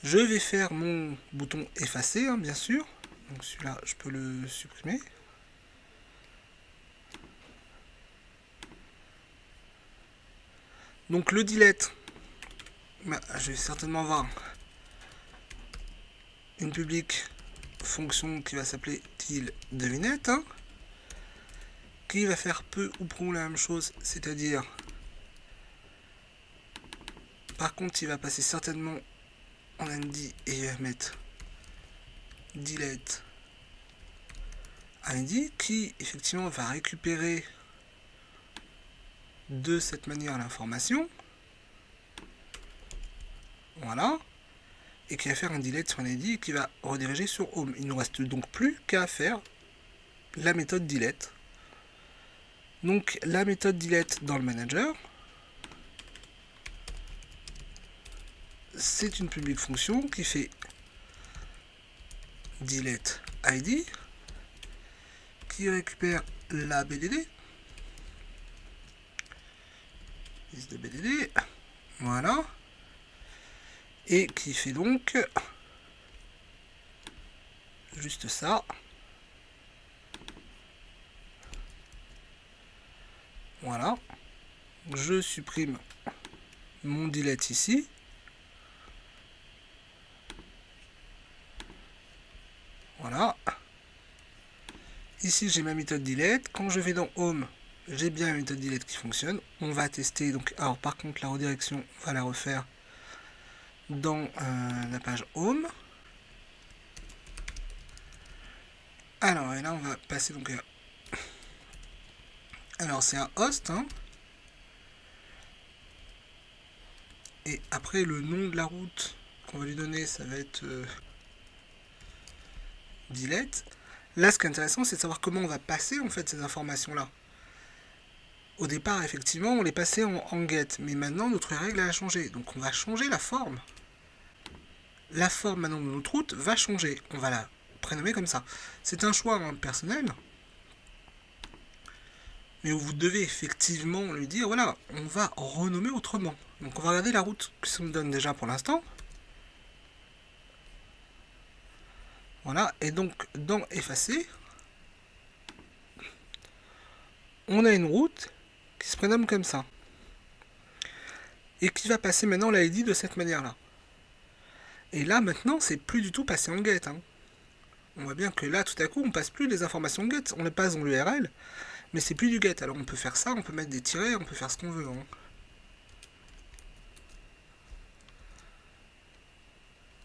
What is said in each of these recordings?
Je vais faire mon bouton effacer, hein, bien sûr. Donc celui-là, je peux le supprimer. Donc le delete, bah, je vais certainement avoir une publique fonction qui va s'appeler til devinette, hein, qui va faire peu ou prou la même chose, c'est-à-dire, par contre, il va passer certainement en ND et il va mettre delete ID qui effectivement va récupérer de cette manière l'information. Voilà. Et qui va faire un delete sur un ID qui va rediriger sur home. Il ne nous reste donc plus qu'à faire la méthode delete. Donc la méthode delete dans le manager, c'est une publique fonction qui fait delete ID, qui récupère la BDD, liste de BDD, voilà, et qui fait donc juste ça. Voilà, je supprime mon delete ici. Voilà. Ici, j'ai ma méthode delete. Quand je vais dans home, j'ai bien la méthode delete qui fonctionne. On va tester. Donc, alors, par contre, la redirection, on va la refaire dans la page home. Alors, et là, on va passer donc. Alors, c'est un host. Hein. Et après, le nom de la route qu'on va lui donner, ça va être delete. Là, ce qui est intéressant, c'est de savoir comment on va passer en fait ces informations-là. Au départ, effectivement, on les passait en get, mais maintenant, notre règle a changé. Donc, on va changer la forme. La forme maintenant de notre route va changer. On va la prénommer comme ça. C'est un choix hein, personnel, mais vous devez effectivement lui dire, voilà, on va renommer autrement. Donc, on va regarder la route que ça nous donne déjà pour l'instant. Voilà, et donc, dans effacer, on a une route qui se prénomme comme ça. Et qui va passer maintenant l'ID de cette manière-là. Et là, maintenant, c'est plus du tout passé en get. Hein. On voit bien que là, tout à coup, on passe plus les informations get. On les passe dans l'URL, mais c'est plus du get. Alors, on peut faire ça, on peut mettre des tirets, on peut faire ce qu'on veut. Hein.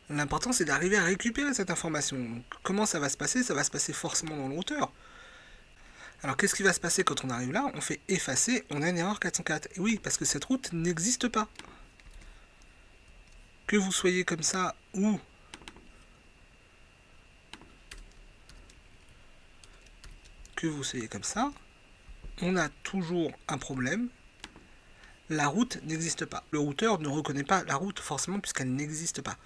L'important, c'est d'arriver à récupérer cette information. Donc, comment ça va se passer? Ça va se passer forcément dans le routeur. Alors, qu'est-ce qui va se passer quand on arrive là? On fait effacer, on a une erreur 404. Et oui, parce que cette route n'existe pas. Que vous soyez comme ça ou que vous soyez comme ça, on a toujours un problème. La route n'existe pas. Le routeur ne reconnaît pas la route forcément puisqu'elle n'existe pas.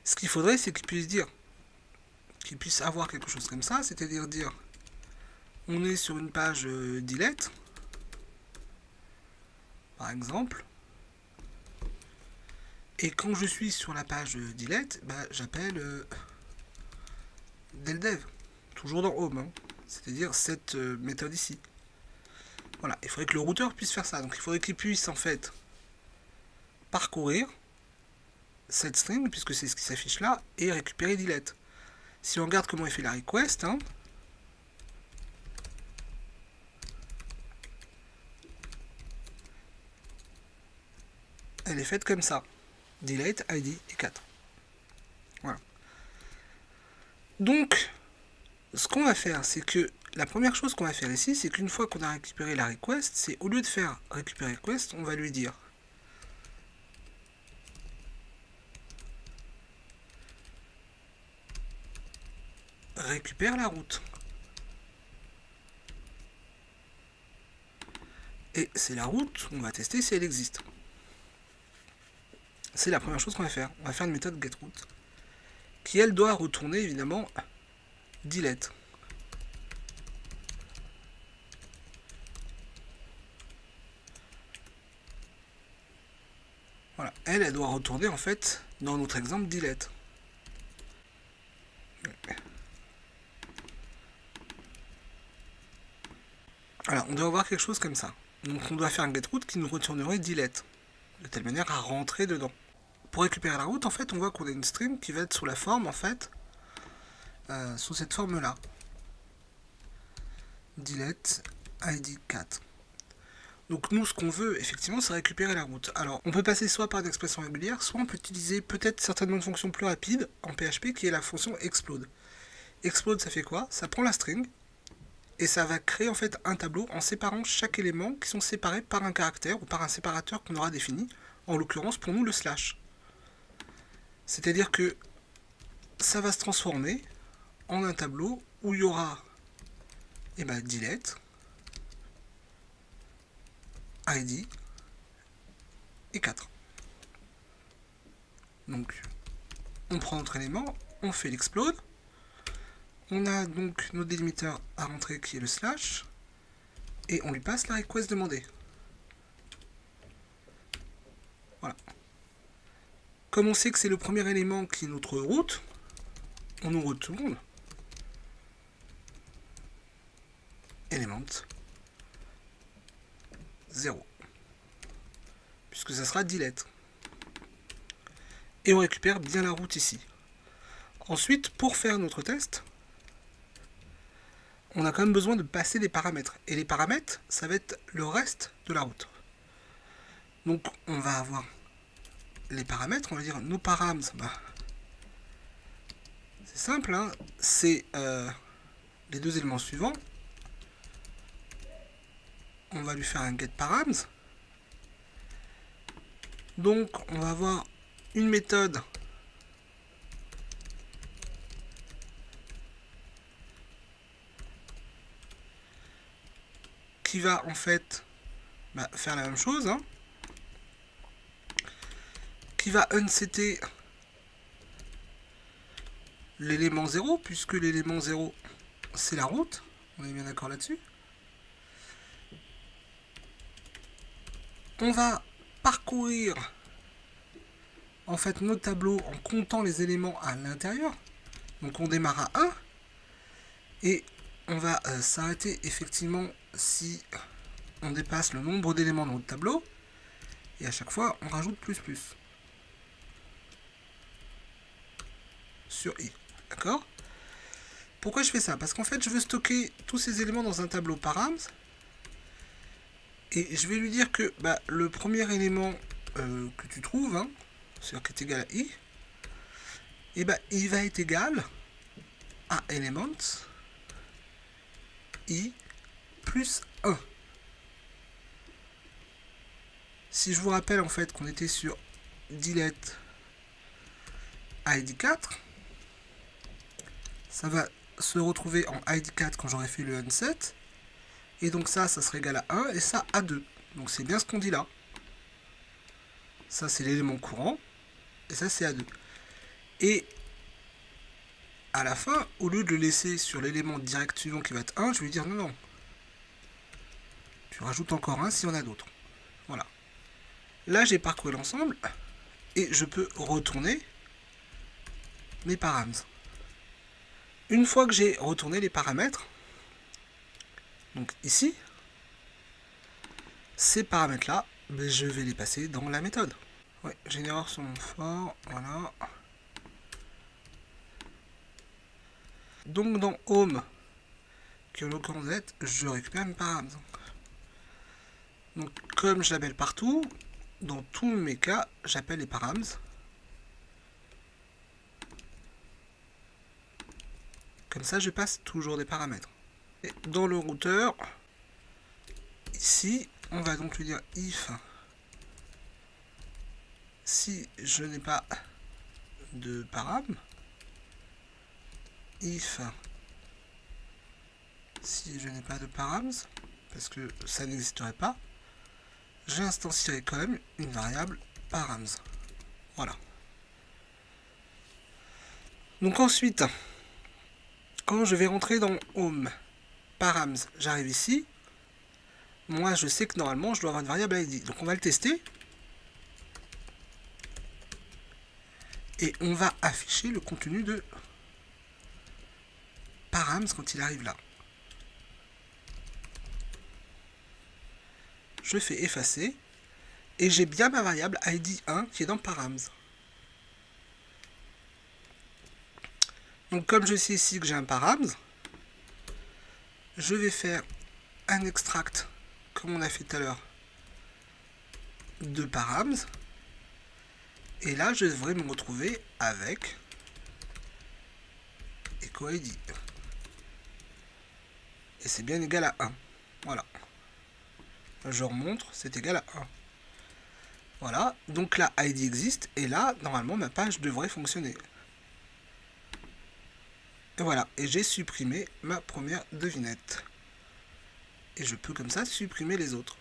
Ce qu'il faudrait, c'est qu'il puisse dire, qu'il puisse avoir quelque chose comme ça, c'est-à-dire dire, on est sur une page delete, par exemple, et quand je suis sur la page delete, bah, j'appelle deldev, toujours dans home, hein, c'est-à-dire cette méthode ici. Voilà, il faudrait que le routeur puisse faire ça, donc il faudrait qu'il puisse en fait parcourir cette string, puisque c'est ce qui s'affiche là, et récupérer delete. Si on regarde comment il fait la request, hein, elle est faite comme ça. Delete, ID et 4. Voilà. Donc, ce qu'on va faire, c'est que la première chose qu'on va faire ici, c'est qu'une fois qu'on a récupéré la request, c'est au lieu de faire récupérer request, on va lui dire récupère la route. Et c'est la route, on va tester si elle existe. C'est la première chose qu'on va faire. On va faire une méthode getRoute qui, elle, doit retourner évidemment delete. Voilà. elle doit retourner en fait dans notre exemple delete. Alors, on doit avoir quelque chose comme ça. Donc, on doit faire un getRoot qui nous retournerait delete, de telle manière à rentrer dedans. Pour récupérer la route, en fait, on voit qu'on a une string qui va être sous la forme, en fait, sous cette forme-là. Delete id 4. Donc nous, ce qu'on veut, effectivement, c'est récupérer la route. Alors, on peut passer soit par une expression régulière, soit on peut utiliser peut-être certainement une fonction plus rapide en PHP qui est la fonction explode. Explode, ça fait quoi? Ça prend la string et ça va créer en fait un tableau en séparant chaque élément qui sont séparés par un caractère ou par un séparateur qu'on aura défini, en l'occurrence pour nous le slash. C'est-à-dire que ça va se transformer en un tableau où il y aura delete, id et 4. Donc, on prend notre élément, on fait l'explode. On a donc notre délimiteur à rentrer qui est le slash. Et on lui passe la request demandée. Voilà. Comme on sait que c'est le premier élément qui est notre route, on nous retourne element 0. Puisque ça sera delete. Et on récupère bien la route ici. Ensuite, pour faire notre test, on a quand même besoin de passer des paramètres. Et les paramètres, ça va être le reste de la route. Donc, on va avoir les paramètres, on va dire nos params. C'est simple, hein, c'est les deux éléments suivants. On va lui faire un getParams. Donc, on va avoir une méthode qui va en fait faire la même chose, hein, qui va unsetter l'élément 0, puisque l'élément 0 c'est la route, on est bien d'accord là-dessus. On va parcourir en fait notre tableau en comptant les éléments à l'intérieur. Donc on démarre à 1 et on va s'arrêter effectivement si on dépasse le nombre d'éléments dans notre tableau. Et à chaque fois, on rajoute plus sur i. D'accord? Pourquoi je fais ça? Parce qu'en fait, je veux stocker tous ces éléments dans un tableau params. Et je vais lui dire que le premier élément que tu trouves, hein, c'est-à-dire qui est égal à i, et il va être égal à element i plus 1. Si je vous rappelle en fait qu'on était sur delete id 4, ça va se retrouver en id 4 quand j'aurai fait le unset. Et donc ça serait égal à 1 et ça à 2. Donc c'est bien ce qu'on dit là. Ça c'est l'élément courant et ça c'est à 2. Et à la fin, au lieu de le laisser sur l'élément direct suivant qui va être 1, je vais lui dire non. Tu rajoutes encore 1 s'il y en a d'autres. Voilà. Là j'ai parcouru l'ensemble et je peux retourner mes params. Une fois que j'ai retourné les paramètres, donc ici, ces paramètres-là, je vais les passer dans la méthode. Oui, j'ai une erreur sur mon for, voilà. Donc dans home, qui est en l'occurrence je récupère mes params. Donc comme je l'appelle partout, dans tous mes cas, j'appelle les params. Comme ça, je passe toujours des paramètres. Et dans le routeur, ici, on va donc lui dire if si je n'ai pas de param, if si je n'ai pas de params, parce que ça n'existerait pas, j'instancierai quand même une variable params. Voilà. Donc ensuite, quand je vais rentrer dans home params, j'arrive ici. Moi, je sais que normalement, je dois avoir une variable id. Donc on va le tester. Et on va afficher le contenu de params quand il arrive là. Je fais effacer. Et j'ai bien ma variable id1 qui est dans params. Donc comme je sais ici que j'ai un params, je vais faire un extract, comme on a fait tout à l'heure, de params. Et là, je devrais me retrouver avec echo-id. Et c'est bien égal à 1. Voilà. Je remontre, c'est égal à 1. Voilà, donc là, id existe, et là, normalement, ma page devrait fonctionner. Et voilà, et j'ai supprimé ma première devinette. Et je peux comme ça supprimer les autres.